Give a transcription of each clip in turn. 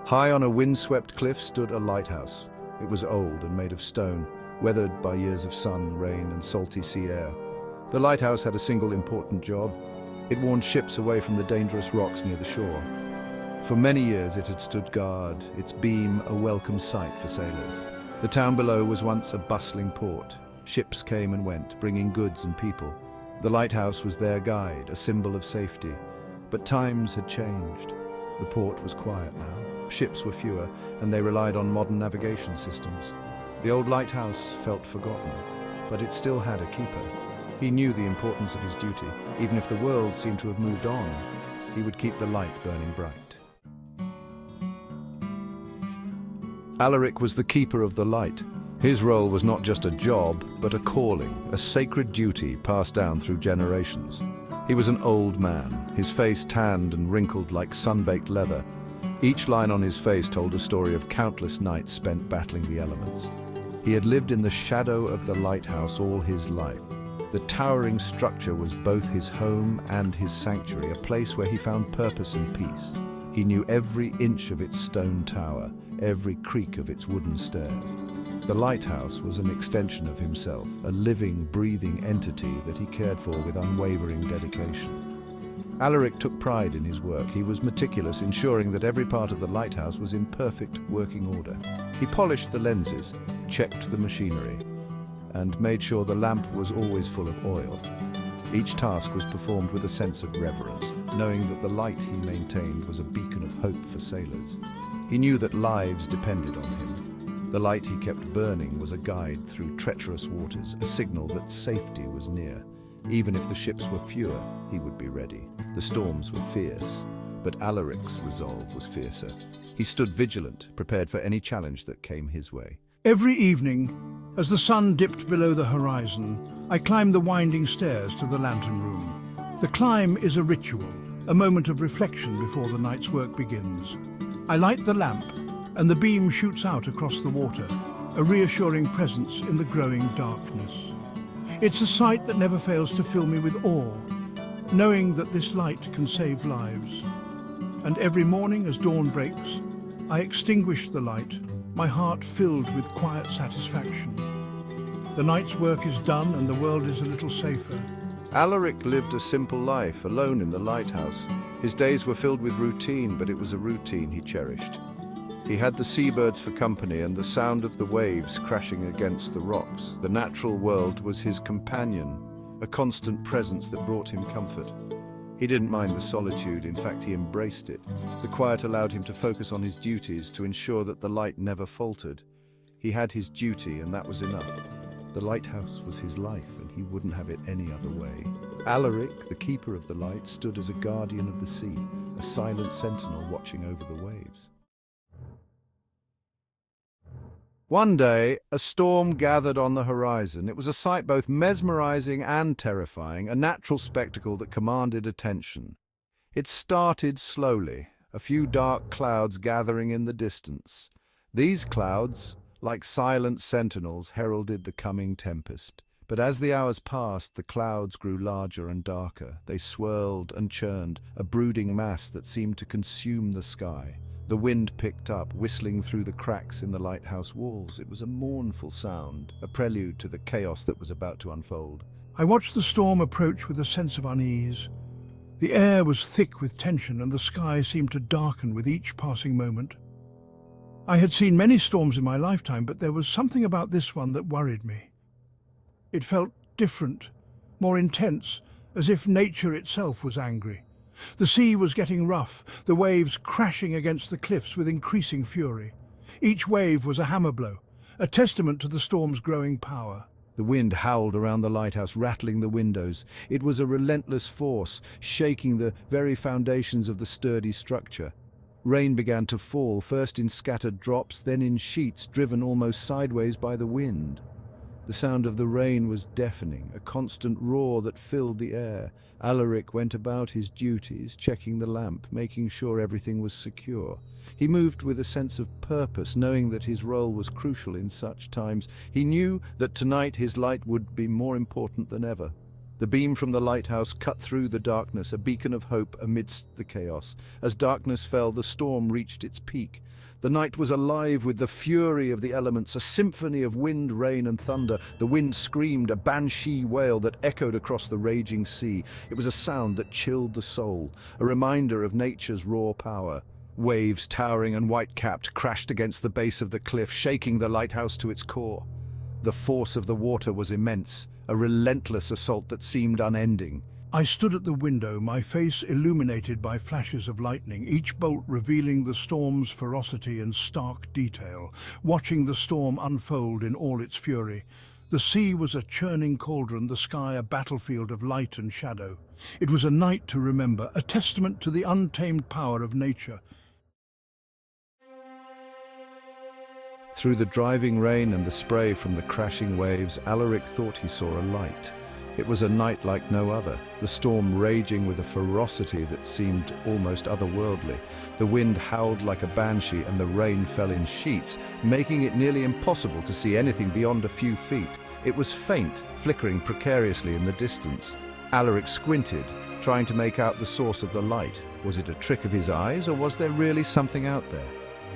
High on a windswept cliff stood a lighthouse. It was old and made of stone, weathered by years of sun, rain, and salty sea air. The lighthouse had a single important job. It warned ships away from the dangerous rocks near the shore. For many years it had stood guard, its beam a welcome sight for sailors. The town below was once a bustling port. Ships came and went, bringing goods and people. The lighthouse was their guide, a symbol of safety. But times had changed. The port was quiet now. Ships were fewer, and they relied on modern navigation systems. The old lighthouse felt forgotten, but it still had a keeper. He knew the importance of his duty. Even if the world seemed to have moved on, he would keep the light burning bright. Alaric was the keeper of the light. His role was not just a job, but a calling, a sacred duty passed down through generations. He was an old man, his face tanned and wrinkled like sun-baked leather. Each line on his face told a story of countless nights spent battling the elements. He had lived in the shadow of the lighthouse all his life. The towering structure was both his home and his sanctuary, a place where he found purpose and peace. He knew every inch of its stone tower, every creak of its wooden stairs. The lighthouse was an extension of himself, a living, breathing entity that he cared for with unwavering dedication. Alaric took pride in his work. He was meticulous, ensuring that every part of the lighthouse was in perfect working order. He polished the lenses, checked the machinery, and made sure the lamp was always full of oil. Each task was performed with a sense of reverence, knowing that the light he maintained was a beacon of hope for sailors. He knew that lives depended on him. The light he kept burning was a guide through treacherous waters, a signal that safety was near. Even if the ships were fewer, he would be ready. The storms were fierce, but Alaric's resolve was fiercer. He stood vigilant, prepared for any challenge that came his way. Every evening, as the sun dipped below the horizon, I climbed the winding stairs to the lantern room. The climb is a ritual, a moment of reflection before the night's work begins. I light the lamp, and the beam shoots out across the water, a reassuring presence in the growing darkness. It's a sight that never fails to fill me with awe, knowing that this light can save lives. And every morning as dawn breaks, I extinguish the light, my heart filled with quiet satisfaction. The night's work is done and the world is a little safer. Alaric lived a simple life, alone in the lighthouse. His days were filled with routine, but it was a routine he cherished. He had the seabirds for company and the sound of the waves crashing against the rocks. The natural world was his companion, a constant presence that brought him comfort. He didn't mind the solitude, in fact he embraced it. The quiet allowed him to focus on his duties, to ensure that the light never faltered. He had his duty and that was enough. The lighthouse was his life and he wouldn't have it any other way. Alaric, the keeper of the light, stood as a guardian of the sea, a silent sentinel watching over the waves. One day, a storm gathered on the horizon. It was a sight both mesmerizing and terrifying, a natural spectacle that commanded attention. It started slowly, a few dark clouds gathering in the distance. These clouds, like silent sentinels, heralded the coming tempest. But as the hours passed, the clouds grew larger and darker. They swirled and churned, a brooding mass that seemed to consume the sky. The wind picked up, whistling through the cracks in the lighthouse walls. It was a mournful sound, a prelude to the chaos that was about to unfold. I watched the storm approach with a sense of unease. The air was thick with tension and the sky seemed to darken with each passing moment. I had seen many storms in my lifetime, but there was something about this one that worried me. It felt different, more intense, as if nature itself was angry. The sea was getting rough, the waves crashing against the cliffs with increasing fury. Each wave was a hammer blow, a testament to the storm's growing power. The wind howled around the lighthouse, rattling the windows. It was a relentless force, shaking the very foundations of the sturdy structure. Rain began to fall, first in scattered drops, then in sheets driven almost sideways by the wind. The sound of the rain was deafening, a constant roar that filled the air. Alaric went about his duties, checking the lamp, making sure everything was secure. He moved with a sense of purpose, knowing that his role was crucial in such times. He knew that tonight his light would be more important than ever. The beam from the lighthouse cut through the darkness, a beacon of hope amidst the chaos. As darkness fell, the storm reached its peak. The night was alive with the fury of the elements, a symphony of wind, rain, and thunder. The wind screamed, a banshee wail that echoed across the raging sea. It was a sound that chilled the soul, a reminder of nature's raw power. Waves, towering and white-capped, crashed against the base of the cliff, shaking the lighthouse to its core. The force of the water was immense, a relentless assault that seemed unending. I stood at the window, my face illuminated by flashes of lightning, each bolt revealing the storm's ferocity in stark detail, watching the storm unfold in all its fury. The sea was a churning cauldron, the sky a battlefield of light and shadow. It was a night to remember, a testament to the untamed power of nature. Through the driving rain and the spray from the crashing waves, Alaric thought he saw a light. It was a night like no other, the storm raging with a ferocity that seemed almost otherworldly. The wind howled like a banshee and the rain fell in sheets, making it nearly impossible to see anything beyond a few feet. It was faint, flickering precariously in the distance. Alaric squinted, trying to make out the source of the light. Was it a trick of his eyes, or was there really something out there?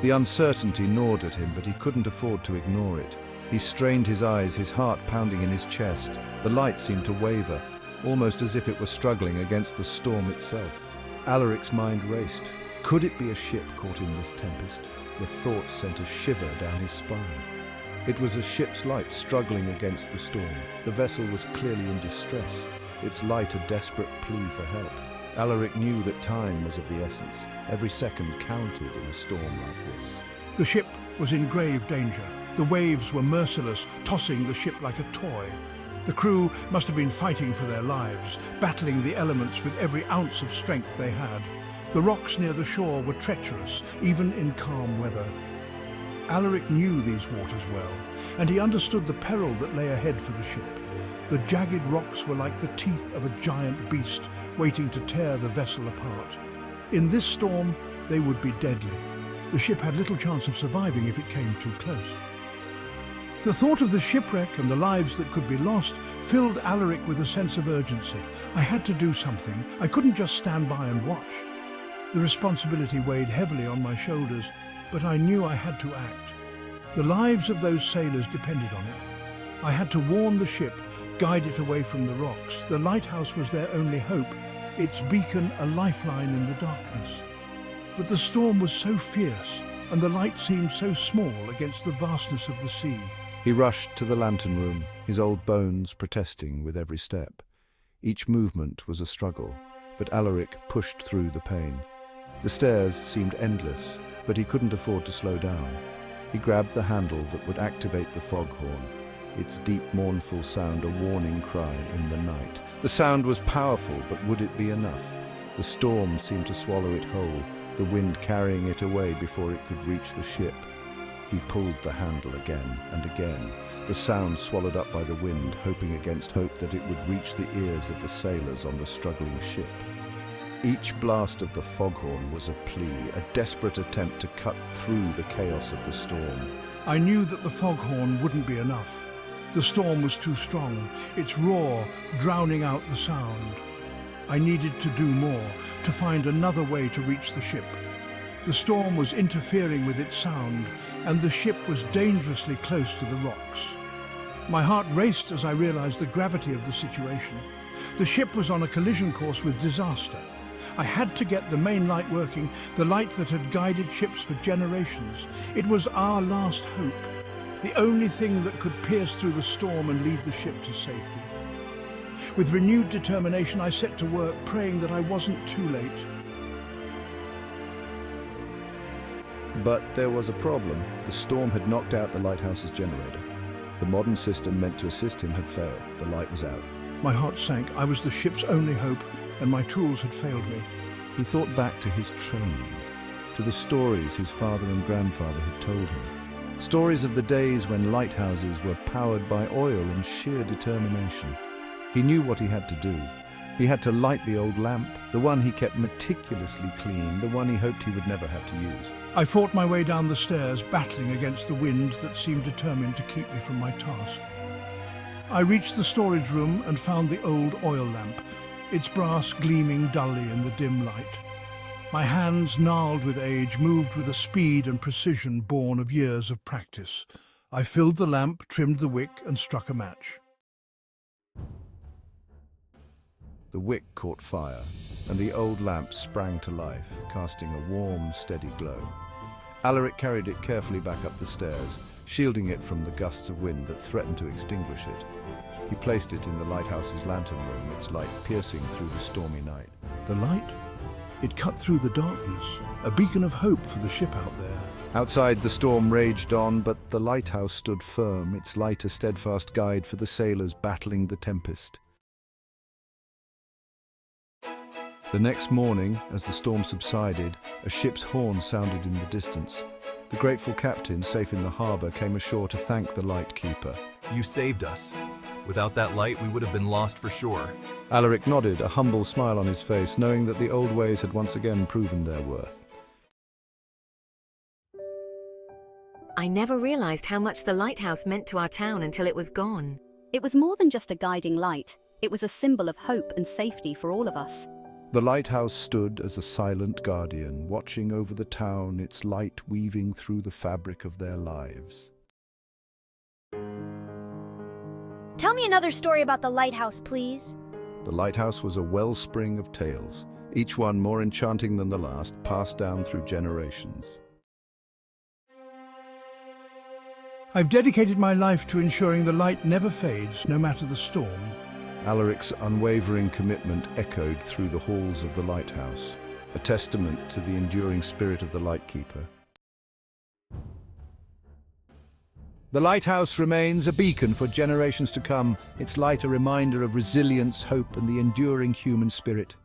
The uncertainty gnawed at him, but he couldn't afford to ignore it. He strained his eyes, his heart pounding in his chest. The light seemed to waver, almost as if it were struggling against the storm itself. Alaric's mind raced. Could it be a ship caught in this tempest? The thought sent a shiver down his spine. It was a ship's light struggling against the storm. The vessel was clearly in distress, its light a desperate plea for help. Alaric knew that time was of the essence. Every second counted in a storm like this. The ship was in grave danger. The waves were merciless, tossing the ship like a toy. The crew must have been fighting for their lives, battling the elements with every ounce of strength they had. The rocks near the shore were treacherous, even in calm weather. Alaric knew these waters well, and he understood the peril that lay ahead for the ship. The jagged rocks were like the teeth of a giant beast, waiting to tear the vessel apart. In this storm, they would be deadly. The ship had little chance of surviving if it came too close. The thought of the shipwreck and the lives that could be lost filled Alaric with a sense of urgency. I had to do something. I couldn't just stand by and watch. The responsibility weighed heavily on my shoulders, but I knew I had to act. The lives of those sailors depended on it. I had to warn the ship, guide it away from the rocks. The lighthouse was their only hope, its beacon a lifeline in the darkness. But the storm was so fierce, and the light seemed so small against the vastness of the sea. He rushed to the lantern room, his old bones protesting with every step. Each movement was a struggle, but Alaric pushed through the pain. The stairs seemed endless, but he couldn't afford to slow down. He grabbed the handle that would activate the foghorn, its deep, mournful sound a warning cry in the night. The sound was powerful, but would it be enough? The storm seemed to swallow it whole, the wind carrying it away before it could reach the ship. He pulled the handle again and again, the sound swallowed up by the wind, hoping against hope that it would reach the ears of the sailors on the struggling ship. Each blast of the foghorn was a plea, a desperate attempt to cut through the chaos of the storm. I knew that the foghorn wouldn't be enough. The storm was too strong, its roar drowning out the sound. I needed to do more, to find another way to reach the ship. The storm was interfering with its sound, and the ship was dangerously close to the rocks. My heart raced as I realized the gravity of the situation. The ship was on a collision course with disaster. I had to get the main light working, the light that had guided ships for generations. It was our last hope, the only thing that could pierce through the storm and lead the ship to safety. With renewed determination, I set to work, praying that I wasn't too late. But there was a problem. The storm had knocked out the lighthouse's generator. The modern system meant to assist him had failed. The light was out. My heart sank. I was the ship's only hope, and my tools had failed me. He thought back to his training, to the stories his father and grandfather had told him. Stories of the days when lighthouses were powered by oil and sheer determination. He knew what he had to do. He had to light the old lamp, the one he kept meticulously clean, the one he hoped he would never have to use. I fought my way down the stairs, battling against the wind that seemed determined to keep me from my task. I reached the storage room and found the old oil lamp, its brass gleaming dully in the dim light. My hands, gnarled with age, moved with a speed and precision born of years of practice. I filled the lamp, trimmed the wick, and struck a match. The wick caught fire, and the old lamp sprang to life, casting a warm, steady glow. Alaric carried it carefully back up the stairs, shielding it from the gusts of wind that threatened to extinguish it. He placed it in the lighthouse's lantern room, its light piercing through the stormy night. The light? It cut through the darkness, a beacon of hope for the ship out there. Outside, the storm raged on, but the lighthouse stood firm, its light a steadfast guide for the sailors battling the tempest. The next morning, as the storm subsided, a ship's horn sounded in the distance. The grateful captain, safe in the harbour, came ashore to thank the lightkeeper. You saved us. Without that light, we would have been lost for sure. Alaric nodded, a humble smile on his face, knowing that the old ways had once again proven their worth. I never realized how much the lighthouse meant to our town until it was gone. It was more than just a guiding light. It was a symbol of hope and safety for all of us. The lighthouse stood as a silent guardian, watching over the town, its light weaving through the fabric of their lives. Tell me another story about the lighthouse, please. The lighthouse was a wellspring of tales, each one more enchanting than the last, passed down through generations. I've dedicated my life to ensuring the light never fades, no matter the storm. Alaric's unwavering commitment echoed through the halls of the lighthouse, a testament to the enduring spirit of the lightkeeper. The lighthouse remains a beacon for generations to come, its light a reminder of resilience, hope, and the enduring human spirit.